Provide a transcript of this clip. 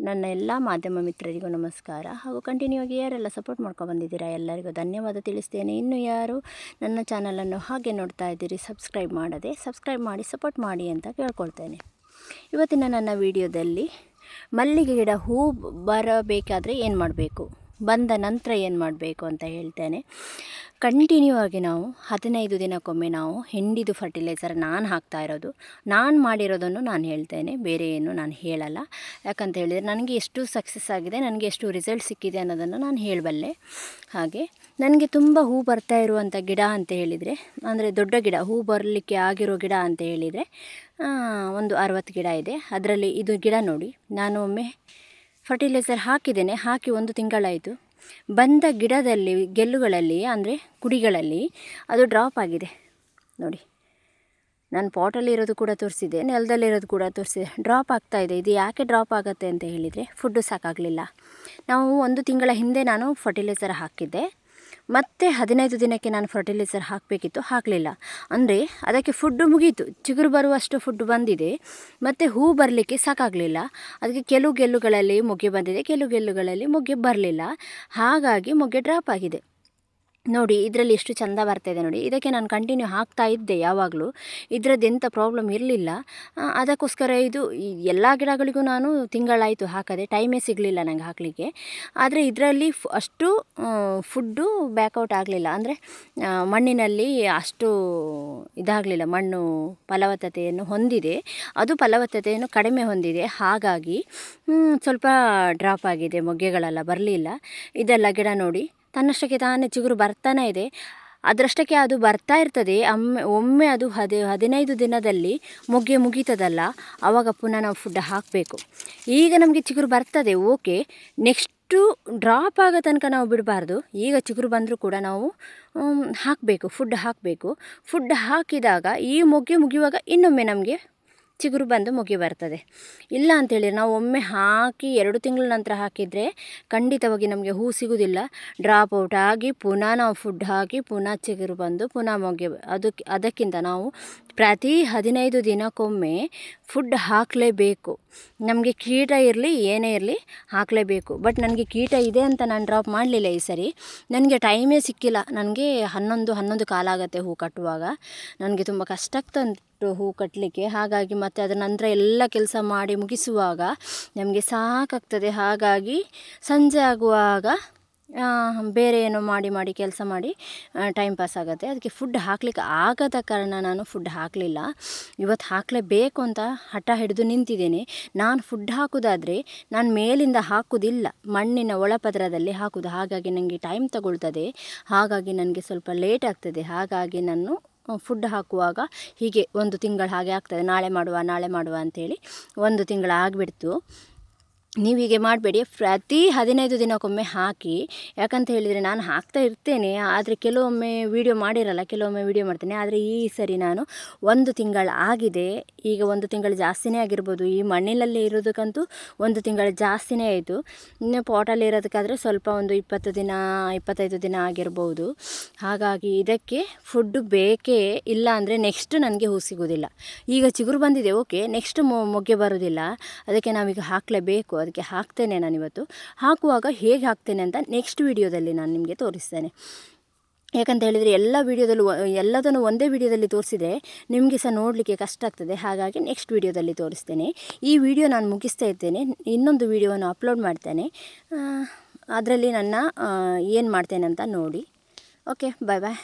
ನನ್ನ ಎಲ್ಲ ಮಾಧ್ಯಮ ಮಿತ್ರರಿಗೂ ನಮಸ್ಕಾರ. ಹಾಗೂ ಕಂಟಿನ್ಯೂ ಆಗಿ ಯಾರೆಲ್ಲ ಸಪೋರ್ಟ್ ಮಾಡ್ಕೊಂಡು ಬಂದಿದ್ದೀರಾ ಎಲ್ಲರಿಗೂ ಧನ್ಯವಾದ ತಿಳಿಸ್ತೇನೆ. ಇನ್ನು ಯಾರು ನನ್ನ ಚಾನಲನ್ನು ಹಾಗೆ ನೋಡ್ತಾ ಇದ್ದೀರಿ ಸಬ್ಸ್ಕ್ರೈಬ್ ಮಾಡಿ ಸಪೋರ್ಟ್ ಮಾಡಿ ಅಂತ ಕೇಳ್ಕೊಳ್ತೇನೆ. ಇವತ್ತಿನ ನನ್ನ ವಿಡಿಯೋದಲ್ಲಿ ಮಲ್ಲಿಗೆ ಗಿಡ ಹೂ ಬರಬೇಕಾದರೆ ಏನು ಮಾಡಬೇಕು, ಬಂದ ನಂತರ ಏನು ಮಾಡಬೇಕು ಅಂತ ಹೇಳ್ತೇನೆ. ಕಂಟಿನ್ಯೂ ಆಗಿ ನಾವು 15 ದಿನಕ್ಕೊಮ್ಮೆ ನಾವು ಹಿಂಡಿದು ಫರ್ಟಿಲೈಸರ್ ನಾನು ಹಾಕ್ತಾ ಇರೋದು, ನಾನು ಮಾಡಿರೋದನ್ನು ನಾನು ಹೇಳ್ತೇನೆ, ಬೇರೆ ಏನು ನಾನು ಹೇಳಲ್ಲ. ಯಾಕಂತ ಹೇಳಿದರೆ ನನಗೆ ಎಷ್ಟು ಸಕ್ಸಸ್ ಆಗಿದೆ, ನನಗೆ ಎಷ್ಟು ರಿಸಲ್ಟ್ ಸಿಕ್ಕಿದೆ ಅನ್ನೋದನ್ನು ನಾನು ಹೇಳಬಲ್ಲೆ. ಹಾಗೆ ನನಗೆ ತುಂಬ ಹೂ ಬರ್ತಾ ಇರುವಂಥ ಗಿಡ ಅಂತ ಹೇಳಿದರೆ, ಅಂದರೆ ದೊಡ್ಡ ಗಿಡ ಹೂ ಬರಲಿಕ್ಕೆ ಆಗಿರೋ ಗಿಡ ಅಂತ ಹೇಳಿದರೆ ಒಂದು 60 ಗಿಡ ಇದೆ. ಅದರಲ್ಲಿ ಇದು ಗಿಡ ನೋಡಿ, ನಾನು ಒಮ್ಮೆ ಫರ್ಟಿಲೈಸರ್ ಹಾಕಿದ್ದೇನೆ, ಹಾಕಿ 1 ತಿಂಗಳಾಯಿತು. ಬಂದ ಗಿಡದಲ್ಲಿ ಗೆಲ್ಲುಗಳಲ್ಲಿ ಅಂದರೆ ಕುಡಿಗಳಲ್ಲಿ ಅದು ಡ್ರಾಪ್ ಆಗಿದೆ ನೋಡಿ. ನಾನು ಪಾಟಲ್ಲಿರೋದು ಕೂಡ ತೋರಿಸಿದೆ, ನೆಲದಲ್ಲಿರೋದು ಕೂಡ ತೋರಿಸಿದೆ, ಡ್ರಾಪ್ ಆಗ್ತಾಯಿದೆ. ಇದು ಯಾಕೆ ಡ್ರಾಪ್ ಆಗುತ್ತೆ ಅಂತ ಹೇಳಿದರೆ ಫುಡ್ಡು ಸಾಕಾಗಲಿಲ್ಲ. ನಾವು 1 ತಿಂಗಳ ಹಿಂದೆ ನಾನು ಫರ್ಟಿಲೈಸರ್ ಹಾಕಿದ್ದೆ, ಮತ್ತು 15 ದಿನಕ್ಕೆ ನಾನು ಫರ್ಟಿಲೈಸರ್ ಹಾಕಬೇಕಿತ್ತು, ಹಾಕಲಿಲ್ಲ. ಅಂದರೆ ಅದಕ್ಕೆ ಫುಡ್ಡು ಮುಗೀತು, ಚಿಗುರು ಬರುವಷ್ಟು ಫುಡ್ ಬಂದಿದೆ, ಮತ್ತು ಹೂ ಬರಲಿಕ್ಕೆ ಸಾಕಾಗಲಿಲ್ಲ. ಅದಕ್ಕೆ ಕೆಲವು ಗೆಲ್ಲುಗಳಲ್ಲಿ ಮೊಗ್ಗೆ ಬಂದಿದೆ, ಕೆಲವು ಗೆಲ್ಲುಗಳಲ್ಲಿ ಮೊಗ್ಗೆ ಬರಲಿಲ್ಲ. ಹಾಗಾಗಿ ಮೊಗ್ಗೆ ಡ್ರಾಪ್ ಆಗಿದೆ ನೋಡಿ. ಇದರಲ್ಲಿ ಎಷ್ಟು ಚೆಂದ ಬರ್ತಾಯಿದೆ ನೋಡಿ. ಇದಕ್ಕೆ ನಾನು ಕಂಟಿನ್ಯೂ ಹಾಕ್ತಾ ಇದ್ದೆ ಯಾವಾಗಲೂ, ಇದರದ್ದು ಎಂಥ ಪ್ರಾಬ್ಲಮ್ ಇರಲಿಲ್ಲ. ಅದಕ್ಕೋಸ್ಕರ ಇದು ಎಲ್ಲ ಗಿಡಗಳಿಗೂ ನಾನು ತಿಂಗಳಾಯಿತು ಹಾಕದೆ, ಟೈಮೇ ಸಿಗಲಿಲ್ಲ ನನಗೆ ಹಾಕಲಿಕ್ಕೆ. ಆದರೆ ಇದರಲ್ಲಿ ಅಷ್ಟು ಫುಡ್ಡು ಬ್ಯಾಕೌಟ್ ಆಗಲಿಲ್ಲ, ಅಂದರೆ ಮಣ್ಣಿನಲ್ಲಿ ಅಷ್ಟು ಇದಾಗಲಿಲ್ಲ. ಮಣ್ಣು ಫಲವತ್ತತೆಯನ್ನು ಹೊಂದಿದೆ, ಅದು ಫಲವತ್ತತೆಯನ್ನು ಕಡಿಮೆ ಹೊಂದಿದೆ. ಹಾಗಾಗಿ ಸ್ವಲ್ಪ ಡ್ರಾಪ್ ಆಗಿದೆ, ಮೊಗ್ಗೆಗಳೆಲ್ಲ ಬರಲಿಲ್ಲ. ಇದೆಲ್ಲ ಗಿಡ ನೋಡಿ ತನ್ನಷ್ಟಕ್ಕೆ ತಾನೇ ಚಿಗುರು ಬರ್ತಾನೆ ಇದೆ, ಅದರಷ್ಟಕ್ಕೆ ಅದು ಬರ್ತಾ ಇರ್ತದೆ. ಒಮ್ಮೆ ಅದು 15 ದಿನದಲ್ಲಿ ಮೊಗ್ಗೆ ಮುಗೀತದಲ್ಲ, ಆವಾಗ ಪುನಃ ನಾವು ಫುಡ್ ಹಾಕಬೇಕು. ಈಗ ನಮಗೆ ಚಿಗುರು ಬರ್ತದೆ ಓಕೆ, ನೆಕ್ಸ್ಟು ಡ್ರಾಪ್ ಆಗೋ ತನಕ ನಾವು ಬಿಡಬಾರ್ದು. ಈಗ ಚಿಗುರು ಬಂದರೂ ಕೂಡ ನಾವು ಹಾಕಬೇಕು, ಫುಡ್ ಹಾಕಬೇಕು. ಫುಡ್ ಹಾಕಿದಾಗ ಈ ಮೊಗ್ಗೆ ಮುಗಿಯುವಾಗ ಇನ್ನೊಮ್ಮೆ ನಮಗೆ ಚಿಗುರು ಬಂದು ಮೊಗ್ಗೆ ಬರ್ತದೆ. ಇಲ್ಲ ಅಂಥೇಳಿ ನಾವು ಒಮ್ಮೆ ಹಾಕಿ 2 ತಿಂಗಳ ನಂತರ ಹಾಕಿದರೆ ಖಂಡಿತವಾಗಿ ನಮಗೆ ಹೂ ಸಿಗೋದಿಲ್ಲ. ಡ್ರಾಪ್ ಔಟ್ ಆಗಿ ಪುನಃ ನಾವು ಫುಡ್ ಹಾಕಿ ಪುನಃ ಚಿಗುರು ಬಂದು ಪುನಃ ಮೊಗ್ಗೆ ಅದಕ್ಕಿಂತ ನಾವು ಪ್ರತಿ 15 ದಿನಕ್ಕೊಮ್ಮೆ ಫುಡ್ ಹಾಕಲೇಬೇಕು. ನಮಗೆ ಕೀಟ ಇರಲಿ ಏನೇ ಇರಲಿ ಹಾಕಲೇಬೇಕು. ಬಟ್ ನನಗೆ ಕೀಟ ಇದೆ ಅಂತ ನಾನು ಡ್ರಾಪ್ ಮಾಡಲಿಲ್ಲ ಈ ಸರಿ, ನನಗೆ ಟೈಮೇ ಸಿಕ್ಕಿಲ್ಲ. ನನಗೆ 11 ಕಾಲಾಗತ್ತೆ ಹೂ ಕಟ್ಟುವಾಗ, ನನಗೆ ತುಂಬ ಕಷ್ಟ ಆಗ್ತಂತು ಹೂ ಕಟ್ಟಲಿಕ್ಕೆ. ಹಾಗಾಗಿ ಮತ್ತು ಅದರ ನಂತರ ಎಲ್ಲ ಕೆಲಸ ಮಾಡಿ ಮುಗಿಸುವಾಗ ನಮಗೆ ಸಾಕಾಗ್ತದೆ. ಹಾಗಾಗಿ ಸಂಜೆ ಆಗುವಾಗ ಬೇರೆ ಏನೋ ಮಾಡಿ ಕೆಲಸ ಮಾಡಿ ಟೈಮ್ ಪಾಸ್ ಆಗುತ್ತೆ. ಅದಕ್ಕೆ ಫುಡ್ ಹಾಕಲಿಕ್ಕೆ ಆಗದ ಕಾರಣ ನಾನು ಫುಡ್ ಹಾಕಲಿಲ್ಲ. ಇವತ್ತು ಹಾಕಲೇಬೇಕು ಅಂತ ಹಠ ಹಿಡಿದು ನಿಂತಿದ್ದೇನೆ. ನಾನು ಫುಡ್ ಹಾಕೋದಾದರೆ ನಾನು ಮೇಲಿಂದ ಹಾಕೋದಿಲ್ಲ, ಮಣ್ಣಿನ ಒಳಪದರದಲ್ಲಿ ಹಾಕೋದು. ಹಾಗಾಗಿ ನನಗೆ ಟೈಮ್ ತಗೊಳ್ತದೆ, ಹಾಗಾಗಿ ನನಗೆ ಸ್ವಲ್ಪ ಲೇಟ್ ಆಗ್ತದೆ. ಹಾಗಾಗಿ ನಾನು ಫುಡ್ ಹಾಕುವಾಗ ಹೀಗೆ 1 ತಿಂಗಳು ಹಾಗೆ ಆಗ್ತದೆ, ನಾಳೆ ಮಾಡುವ ಅಂಥೇಳಿ 1 ತಿಂಗಳು ಆಗಿಬಿಡ್ತು. ನೀವು ಹೀಗೆ ಮಾಡಬೇಡಿ, ಪ್ರತಿ 15 ದಿನಕ್ಕೊಮ್ಮೆ ಹಾಕಿ. ಯಾಕಂತ ಹೇಳಿದರೆ ನಾನು ಹಾಕ್ತಾ ಇರ್ತೇನೆ, ಆದರೆ ಕೆಲವೊಮ್ಮೆ ವೀಡಿಯೋ ಮಾಡಿರಲ್ಲ, ಕೆಲವೊಮ್ಮೆ ವೀಡಿಯೋ ಮಾಡ್ತೇನೆ. ಆದರೆ ಈ ಸರಿ ನಾನು 1 ತಿಂಗಳು ಆಗಿದೆ, ಈಗ 1 ತಿಂಗಳು ಜಾಸ್ತಿನೇ ಆಗಿರ್ಬೋದು. ಈ ಮಣ್ಣಿನಲ್ಲಿ ಇರೋದಕ್ಕಂತೂ 1 ತಿಂಗಳು ಜಾಸ್ತಿನೇ ಆಯಿತು. ಇನ್ನು ಪಾಟಲ್ಲಿ ಇರೋದಕ್ಕಾದರೆ ಸ್ವಲ್ಪ ಒಂದು 20 ದಿನ 25 ದಿನ ಆಗಿರ್ಬೋದು. ಹಾಗಾಗಿ ಇದಕ್ಕೆ ಫುಡ್ಡು ಬೇಕೇ, ಇಲ್ಲ ಅಂದರೆ ನೆಕ್ಸ್ಟ್ ನನಗೆ ಹೂ ಸಿಗೋದಿಲ್ಲ. ಈಗ ಚಿಗುರು ಬಂದಿದೆ ಓಕೆ, ನೆಕ್ಸ್ಟ್ ಮೊಗ್ಗೆ ಬರೋದಿಲ್ಲ. ಅದಕ್ಕೆ ನಾವೀಗ ಹಾಕಲೇಬೇಕು. ಅದಕ್ಕೆ ಹಾಕ್ತೇನೆ ನಾನು ಇವತ್ತು. ಹಾಕುವಾಗ ಹೇಗೆ ಹಾಕ್ತೇನೆ ಅಂತ ನೆಕ್ಸ್ಟ್ ವಿಡಿಯೋದಲ್ಲಿ ನಾನು ನಿಮಗೆ ತೋರಿಸ್ತೇನೆ. ಯಾಕಂತ ಹೇಳಿದರೆ ಎಲ್ಲದನ್ನು ಒಂದೇ ವಿಡಿಯೋದಲ್ಲಿ ತೋರಿಸಿದರೆ ನಿಮಗೆ ಸಹ ನೋಡಲಿಕ್ಕೆ ಕಷ್ಟ ಆಗ್ತದೆ. ಹಾಗಾಗಿ ನೆಕ್ಸ್ಟ್ ವಿಡಿಯೋದಲ್ಲಿ ತೋರಿಸ್ತೇನೆ. ಈ ವಿಡಿಯೋ ನಾನು ಮುಗಿಸ್ತಾ ಇರ್ತೇನೆ, ಇನ್ನೊಂದು ವಿಡಿಯೋವನ್ನು ಅಪ್ಲೋಡ್ ಮಾಡ್ತೇನೆ. ಅದರಲ್ಲಿ ನನ್ನ ಏನು ಮಾಡ್ತೇನೆ ಅಂತ ನೋಡಿ. ಓಕೆ, ಬಾಯ್ ಬಾಯ್.